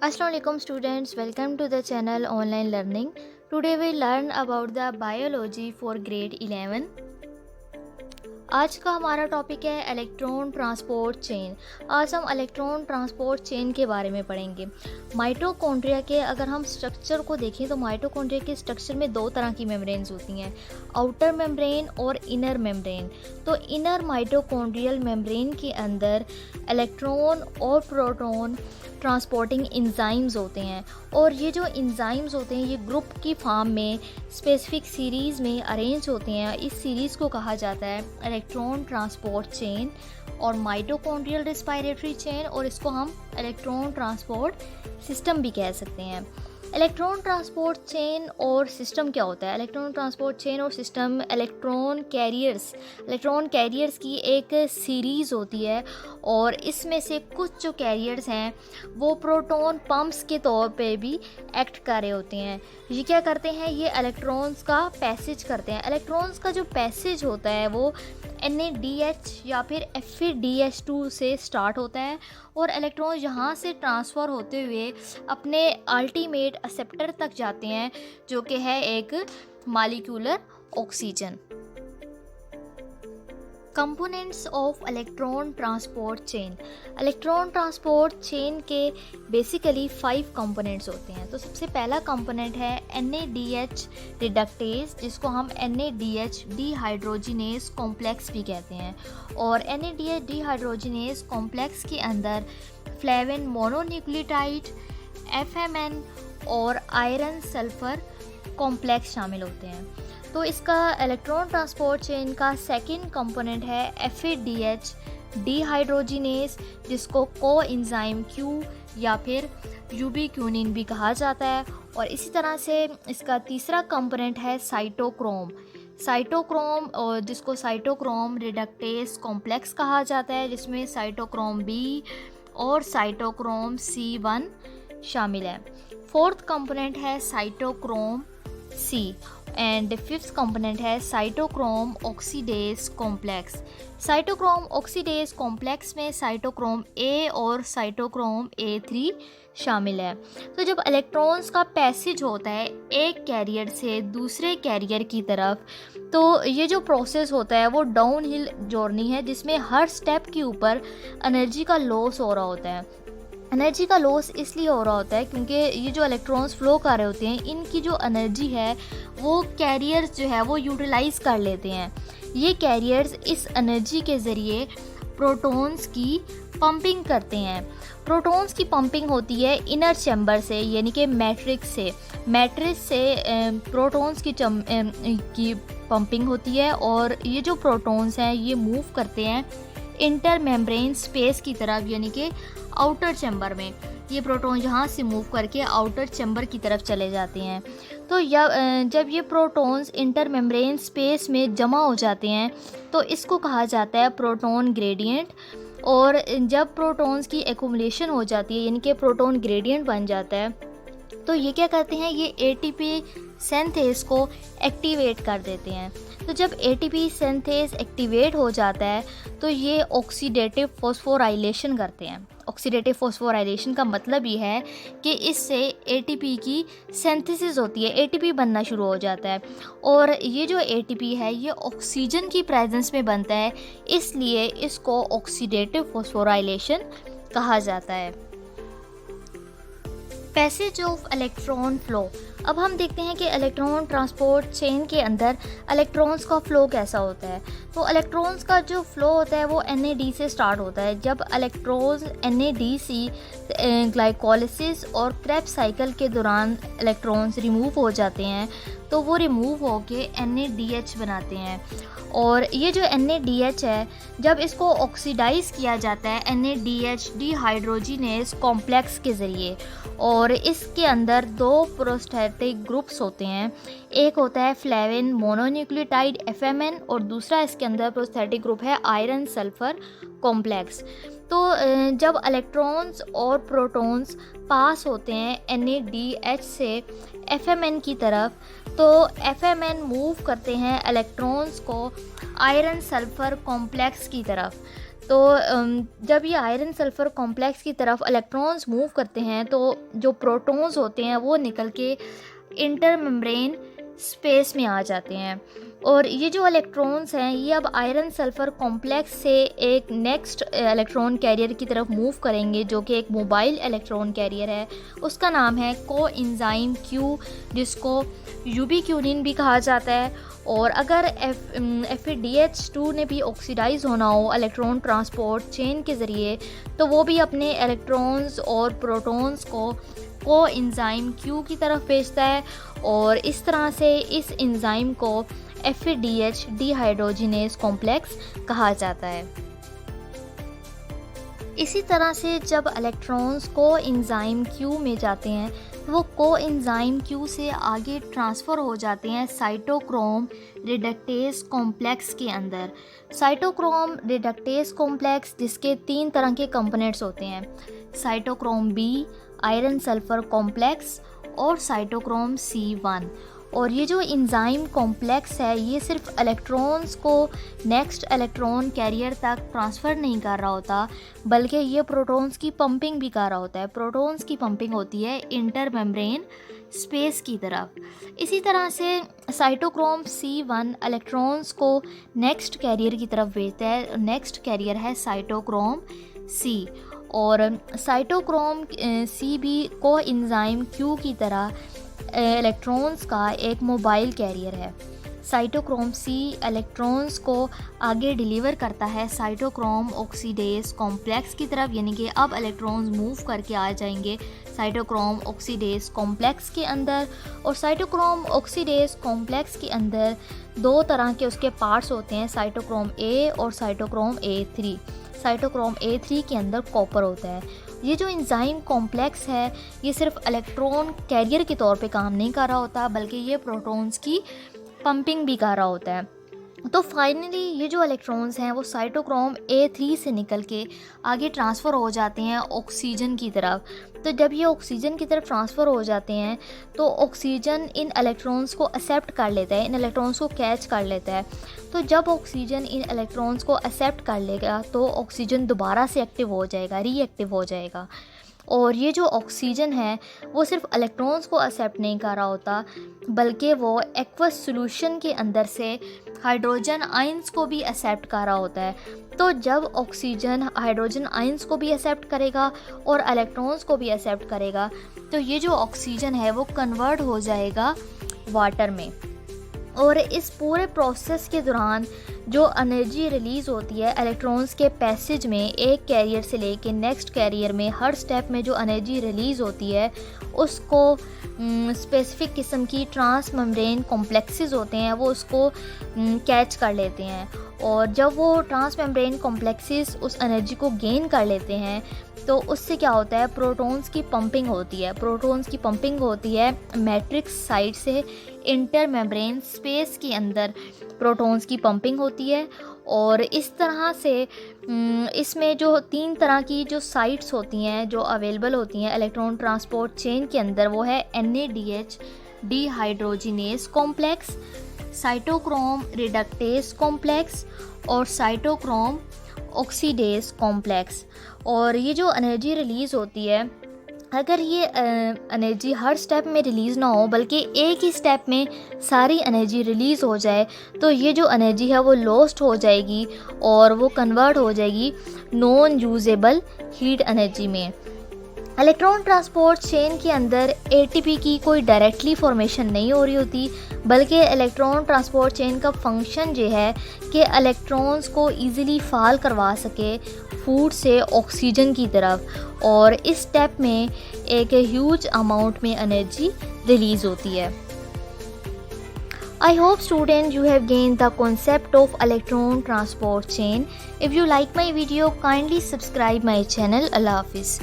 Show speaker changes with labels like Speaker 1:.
Speaker 1: Assalamualaikum students, welcome to the channel Online Learning. Today we learn about the biology for grade 11. आज का हमारा topic है electron transport chain. आज हम electron transport chain के बारे में पढ़ेंगे। माइटोकॉन्ड्रिया के अगर हम स्ट्रक्चर को देखें तो माइटोकॉन्ड्रिया के स्ट्रक्चर में दो तरह की मेम्ब्रेन्स होती हैं, आउटर मेम्ब्रेन और इनर मेम्ब्रेन। तो इनर माइटोकॉन्ड्रियल मेम्ब्रेन के अंदर इलेक्ट्रॉन और प्रोटॉन ट्रांसपोर्टिंग इंजाइम्स होते हैं और ये जो इंजाइम्स होते हैं ये ग्रुप की फॉर्म में स्पेसिफिक सीरीज़ में अरेंज होते हैं। इस सीरीज़ को कहा जाता है इलेक्ट्रॉन ट्रांसपोर्ट चेन और माइटोकॉन्ड्रियल रेस्पिरेटरी चेन, और इसको हम इलेक्ट्रॉन ट्रांसपोर्ट सिस्टम भी कह सकते हैं। इलेक्ट्रॉन ट्रांसपोर्ट चेन और सिस्टम क्या होता है? इलेक्ट्रॉन ट्रांसपोर्ट चेन और सिस्टम इलेक्ट्रॉन कैरियर्स की एक सीरीज़ होती है और इसमें से कुछ जो कैरियर्स हैं वो प्रोटॉन पंप्स के तौर पे भी एक्ट कर रहे होते हैं। ये क्या करते हैं? ये इलेक्ट्रॉन्स का पैसेज करते हैं। इलेक्ट्रॉन्स का जो पैसेज होता है वो NADH या फिर FeDH2 से स्टार्ट होता है और इलेक्ट्रॉन यहाँ से ट्रांसफ़र होते हुए अपने अल्टीमेट एक्सेप्टर तक जाते हैं जो कि है एक molecular oxygen. Components of electron transport chain. Electron transport chain के बेसिकली 5 कंपोनेंट्स होते हैं। तो सबसे पहला कंपोनेंट है NADH रिडक्टेज, जिसको हम NADH डिहाइड्रोजिनेज कॉम्प्लेक्स भी कहते हैं। और NADH डिहाइड्रोजिनेज कॉम्प्लेक्स के अंदर फ्लेविन मोनोन्यूक्लियोटाइड, FMN और आयरन सल्फर कॉम्प्लेक्स शामिल होते हैं। तो इसका इलेक्ट्रॉन ट्रांसपोर्ट चेन का सेकंड कंपोनेंट है FADH डिहाइड्रोजिनेज, जिसको कोएंजाइम Q या फिर यूबिक्विनिन भी कहा जाता है। और इसी तरह से इसका तीसरा कंपोनेंट है साइटोक्रोम, और जिसको साइटोक्रोम रिडक्टेज कॉम्प्लेक्स कहा जाता है, जिसमें साइटोक्रोम B और साइटोक्रोम C1 शामिल है। फोर्थ कंपोनेंट है cytochrome C and fifth component है cytochrome oxidase complex. Cytochrome oxidase complex में साइटोक्रोम A और साइटोक्रोम A3 शामिल है। तो जब इलेक्ट्रॉन्स का पैसेज होता है एक कैरियर से दूसरे कैरियर की तरफ, तो ये जो प्रोसेस होता है वो डाउन हिल जर्नी है, जिसमें हर स्टेप के ऊपर एनर्जी का लॉस हो रहा होता है। एनर्जी का लॉस इसलिए हो रहा होता है क्योंकि ये जो इलेक्ट्रॉन्स फ्लो कर रहे होते हैं इनकी जो एनर्जी है वो कैरियर्स जो है वो यूटिलाइज कर लेते हैं। ये कैरियर्स इस एनर्जी के ज़रिए प्रोटॉन्स की पंपिंग करते हैं। प्रोटॉन्स की पंपिंग होती है इनर चैम्बर से, यानी कि मैट्रिक्स से प्रोटॉन्स की पंपिंग होती है। और ये जो प्रोटॉन्स हैं ये मूव करते हैं इंटर मेम्ब्रेन स्पेस की तरफ, यानी कि आउटर चैम्बर में। ये प्रोटॉन यहाँ से मूव करके आउटर चैम्बर की तरफ चले जाते हैं। तो जब ये प्रोटॉन्स इंटर मेम्ब्रेन स्पेस में जमा हो जाते हैं तो इसको कहा जाता है प्रोटॉन ग्रेडियंट। और जब प्रोटॉन्स की एक्युमुलेशन हो जाती है, यानी कि प्रोटॉन ग्रेडियंट बन जाता है, तो ये क्या करते हैं? ये ATP सिंथेस को एक्टिवेट कर देते हैं। तो जब ATP सिंथेस एक्टिवेट हो जाता है तो ये ऑक्सीडेटिव फॉस्फोराइलेशन करते हैं। ऑक्सीडेटिव फॉस्फोराइलेशन का मतलब ये है कि इससे ATP की सिंथेसिस होती है, ATP बनना शुरू हो जाता है। और ये जो ATP है ये ऑक्सीजन की प्रेजेंस में बनता है, इसलिए इसको ऑक्सीडेटिव फॉस्फोराइलेशन कहा जाता है। Passage of electron flow. अब हम देखते हैं कि इलेक्ट्रॉन ट्रांसपोर्ट चेन के अंदर इलेक्ट्रॉन्स का फ़्लो कैसा होता है। तो इलेक्ट्रॉन्स का जो फ़्लो होता है वो NAD से स्टार्ट होता है। जब इलेक्ट्रॉन्स NADC ग्लाइकोलिसिस और क्रेब्स साइकिल के दौरान इलेक्ट्रॉन्स रिमूव हो जाते हैं तो वो रिमूव होके NADH बनाते हैं। और ये जो NADH है जब इसको ऑक्सीडाइज किया जाता है NADH डिहाइड्रोजिनेज कॉम्प्लेक्स के ज़रिए, और इसके अंदर 2 प्रोस्टैटिक ग्रुप्स होते हैं। एक होता है फ्लेविन मोनोन्यूक्लियोटाइड FMN और दूसरा इसके अंदर प्रोस्टैटिक ग्रुप है आयरन सल्फर कॉम्प्लेक्स। तो जब इलेक्ट्रॉन्स और प्रोटॉन्स पास होते हैं NADH से FMN की तरफ, तो FMN मूव करते हैं इलेक्ट्रॉन्स को आयरन सल्फर कॉम्प्लेक्स की तरफ। तो जब ये आयरन सल्फ़र कॉम्प्लेक्स की तरफ इलेक्ट्रॉन्स मूव करते हैं तो जो प्रोटॉन्स होते हैं वो निकल के इंटर मेम्ब्रेन स्पेस में आ जाते हैं। और ये जो इलेक्ट्रॉन्स हैं ये अब आयरन सल्फ़र कॉम्प्लेक्स से एक नेक्स्ट इलेक्ट्रॉन कैरियर की तरफ मूव करेंगे, जो कि एक मोबाइल इलेक्ट्रॉन कैरियर है। उसका नाम है कोएंजाइम क्यू, जिसको यूबिक्यूनिन भी कहा जाता है। और अगर FeDH2 ने भी ऑक्सीडाइज होना हो इलेक्ट्रॉन ट्रांसपोर्ट चेन के ज़रिए, तो वो भी अपने इलेक्ट्रॉन्स और प्रोटॉन्स को कोएंजाइम क्यू की तरफ भेजता है। और इस तरह से इस एंजाइम को FeDH डिहाइड्रोजिनेज कॉम्प्लेक्स कहा जाता है। इसी तरह से जब इलेक्ट्रॉन्स कोएंजाइम क्यू में जाते हैं तो वो कोएंजाइम क्यू से आगे ट्रांसफ़र हो जाते हैं साइटोक्रोम रिडक्टेज कॉम्प्लेक्स के अंदर। साइटोक्रोम रिडक्टेज कॉम्प्लेक्स जिसके 3 तरह के कंपोनेंट्स होते हैं, cytochrome B, iron sulphur complex और साइटोक्रोम C1। और ये जो एंजाइम कॉम्प्लेक्स है ये सिर्फ इलेक्ट्रॉन्स को नेक्स्ट इलेक्ट्रॉन कैरियर तक ट्रांसफ़र नहीं कर रहा होता, बल्कि ये प्रोटॉन्स की पंपिंग भी कर रहा होता है। प्रोटॉन्स की पंपिंग होती है इंटर मेम्ब्रेन स्पेस की तरफ। इसी तरह से साइटोक्रोम C1 इलेक्ट्रॉन्स को नेक्स्ट कैरियर की तरफ भेजता है। नेक्स्ट कैरियर है साइटोक्रोम C। और साइटोक्रोम C भी कोएंजाइम क्यू की तरह इलेक्ट्रॉन्स का एक मोबाइल कैरियर है। साइटोक्रोम C इलेक्ट्रॉन्स को आगे डिलीवर करता है साइटोक्रोम ऑक्सीडेज कॉम्प्लेक्स की तरफ, यानी कि अब इलेक्ट्रॉन्स मूव करके आ जाएंगे साइटोक्रोम ऑक्सीडेज कॉम्प्लेक्स के अंदर। और साइटोक्रोम ऑक्सीडेज कॉम्प्लेक्स के अंदर 2 तरह के उसके पार्ट्स होते हैं, साइटोक्रोम A और साइटोक्रोम A3। साइटोक्रोम A3 के अंदर कॉपर होता है। ये जो एंजाइम कॉम्प्लेक्स है ये सिर्फ इलेक्ट्रॉन कैरियर के तौर पे काम नहीं कर रहा होता, बल्कि ये प्रोटॉन्स की पंपिंग भी कर रहा होता है। तो फाइनली ये जो इलेक्ट्रॉन्स हैं वो साइटोक्रोम A3 से निकल के आगे ट्रांसफ़र हो जाते हैं ऑक्सीजन की तरफ। तो जब ये ऑक्सीजन की तरफ ट्रांसफ़र हो जाते हैं तो ऑक्सीजन इन इलेक्ट्रॉन्स को एक्सेप्ट कर लेता है, इन इलेक्ट्रॉन्स को कैच कर लेता है। तो जब ऑक्सीजन इन इलेक्ट्रॉन्स को एक्सेप्ट कर लेगा तो ऑक्सीजन दोबारा से एक्टिव हो जाएगा, रीएक्टिव हो जाएगा। और ये जो ऑक्सीजन है वो सिर्फ इलेक्ट्रॉन्स को एक्सेप्ट नहीं कर रहा होता, बल्कि वो एक्वस सॉल्यूशन के अंदर से हाइड्रोजन आयंस को भी एक्सेप्ट कर रहा होता है। तो जब ऑक्सीजन हाइड्रोजन आयंस को भी एक्सेप्ट करेगा और इलेक्ट्रॉन्स को भी एक्सेप्ट करेगा तो ये जो ऑक्सीजन है वो कन्वर्ट हो जाएगा वाटर में। और इस पूरे प्रोसेस के दौरान जो एनर्जी रिलीज़ होती है इलेक्ट्रॉन्स के पैसेज में एक कैरियर से लेके नेक्स्ट कैरियर में, हर स्टेप में जो एनर्जी रिलीज़ होती है उसको स्पेसिफिक किस्म की ट्रांस मेम्ब्रेन कॉम्प्लेक्सेस होते हैं वो उसको कैच कर लेते हैं। और जब वो ट्रांस मेम्ब्रेन कॉम्प्लेक्सेस उस एनर्जी को गेन कर लेते हैं तो उससे क्या होता है, प्रोटॉन्स की पंपिंग होती है। प्रोटॉन्स की पंपिंग होती है मैट्रिक्स साइड से इंटर मेम्ब्रेन स्पेस के अंदर प्रोटॉन्स की पंपिंग होती है। और इस तरह से इसमें जो 3 तरह की जो साइट्स होती हैं जो अवेलेबल होती हैं इलेक्ट्रॉन ट्रांसपोर्ट चेन के अंदर, वो है NADH dehydrogenase complex, cytochrome reductase complex और साइटोक्रोम ऑक्सीडेज कॉम्प्लेक्स। और ये जो एनर्जी रिलीज़ होती है, अगर ये एनर्जी हर स्टेप में रिलीज़ ना हो बल्कि एक ही स्टेप में सारी एनर्जी रिलीज़ हो जाए तो ये जो एनर्जी है वो लॉस्ट हो जाएगी और वो कन्वर्ट हो जाएगी नॉन यूजेबल हीट एनर्जी में। इलेक्ट्रॉन ट्रांसपोर्ट चेन के अंदर ATP की कोई डायरेक्टली फॉर्मेशन नहीं हो रही होती, बल्कि इलेक्ट्रॉन ट्रांसपोर्ट चेन का फंक्शन ये है कि इलेक्ट्रॉन्स को इजीली फॉल करवा सके फूड से ऑक्सीजन की तरफ। और इस स्टेप में एक ह्यूज अमाउंट में एनर्जी रिलीज़ होती है। I hope students you have gained the concept of electron transport chain. If you like my video, kindly subscribe my channel. Allah Hafiz.